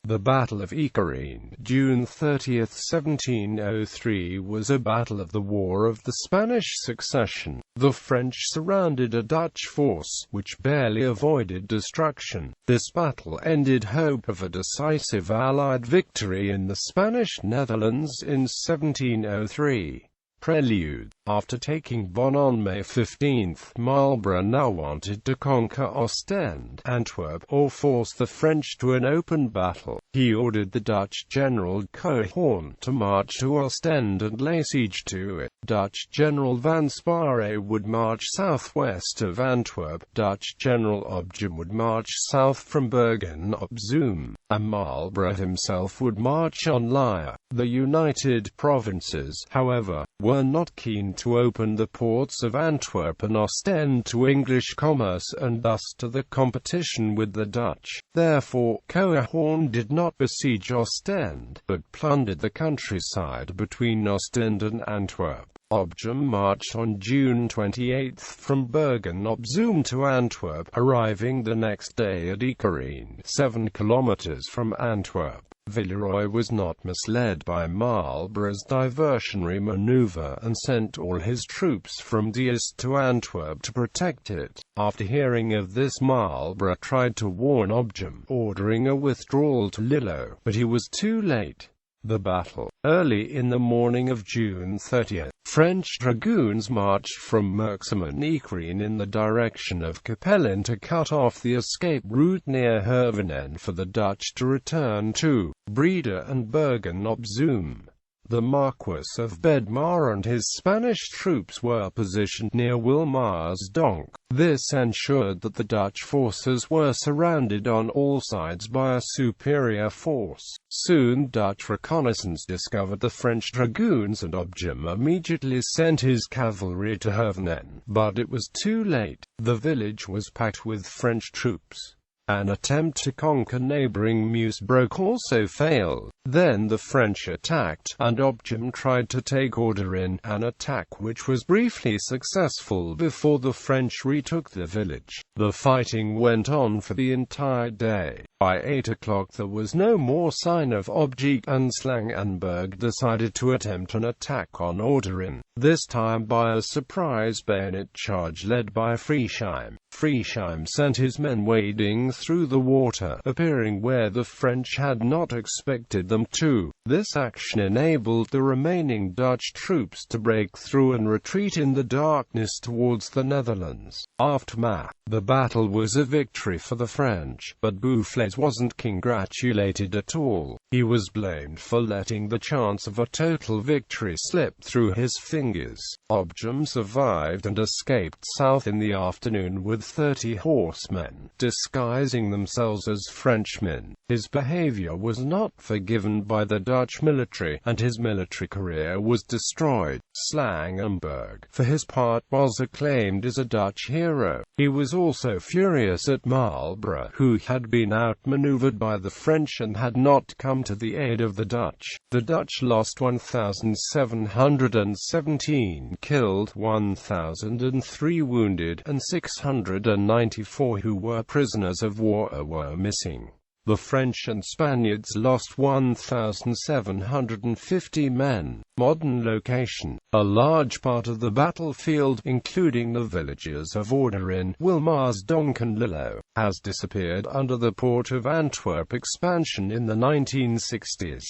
The Battle of Ekeren, June 30, 1703 was a battle of the War of the Spanish Succession. The French surrounded a Dutch force, which barely avoided destruction. This battle ended hope of a decisive Allied victory in the Spanish Netherlands in 1703. Prelude. After taking Bonn on May 15, Marlborough now wanted to conquer Ostend, Antwerp, or force the French to an open battle. He ordered the Dutch general Cohorn to march to Ostend and lay siege to it. Dutch General Van Spare would march southwest of Antwerp, Dutch General Obdam would march south from Bergen op Zoom, and Marlborough himself would march on Lille. The United Provinces, however, were not keen to open the ports of Antwerp and Ostend to English commerce and thus to the competition with the Dutch. Therefore, Cohorn did not besiege Ostend, but plundered the countryside between Ostend and Antwerp. Obdam marched on June 28 from Bergen op Zoom to Antwerp, arriving the next day at Ekeren, 7 kilometers from Antwerp. Villeroy was not misled by Marlborough's diversionary maneuver and sent all his troops from Diest to Antwerp to protect it. After hearing of this, Marlborough tried to warn Obdam, ordering a withdrawal to Lille, but he was too late. The battle. Early in the morning of June 30, French dragoons marched from Merksemen-Ekeren in the direction of Capellen to cut off the escape route near Hervenen for the Dutch to return to Breda and Bergen op Zoom. The Marquis of Bedmar and his Spanish troops were positioned near Wilmarsdonk. This ensured that the Dutch forces were surrounded on all sides by a superior force. Soon Dutch reconnaissance discovered the French dragoons and Obdam immediately sent his cavalry to Hervenen, but it was too late. The village was packed with French troops. An attempt to conquer neighboring Meusbroek also failed. Then the French attacked, and Obdam tried to take Orderin, an attack which was briefly successful before the French retook the village. The fighting went on for the entire day. By 8 o'clock there was no more sign of Obdam, and Slangenberg decided to attempt an attack on Orderin, this time by a surprise bayonet charge led by Friesheim. Friesheim sent his men wading through the water, appearing where the French had not expected them to. This action enabled the remaining Dutch troops to break through and retreat in the darkness towards the Netherlands. Aftermath. The battle was a victory for the French, but Boufflers wasn't congratulated at all. He was blamed for letting the chance of a total victory slip through his fingers. Obdam survived and escaped south in the afternoon with 30 horsemen, disguising themselves as Frenchmen. His behavior was not forgiven by the Dutch military, and his military career was destroyed. Slangenberg, for his part, was acclaimed as a Dutch hero. He was also furious at Marlborough, who had been outmaneuvered by the French and had not come to the aid of the Dutch. The Dutch lost 1,717 killed, 1,003 wounded, and 694 who were prisoners of war were missing. The French and Spaniards lost 1,750 men. Modern location. A large part of the battlefield, including the villages of Orderin, Wilmarsdonk and Lille, has disappeared under the Port of Antwerp expansion in the 1960s.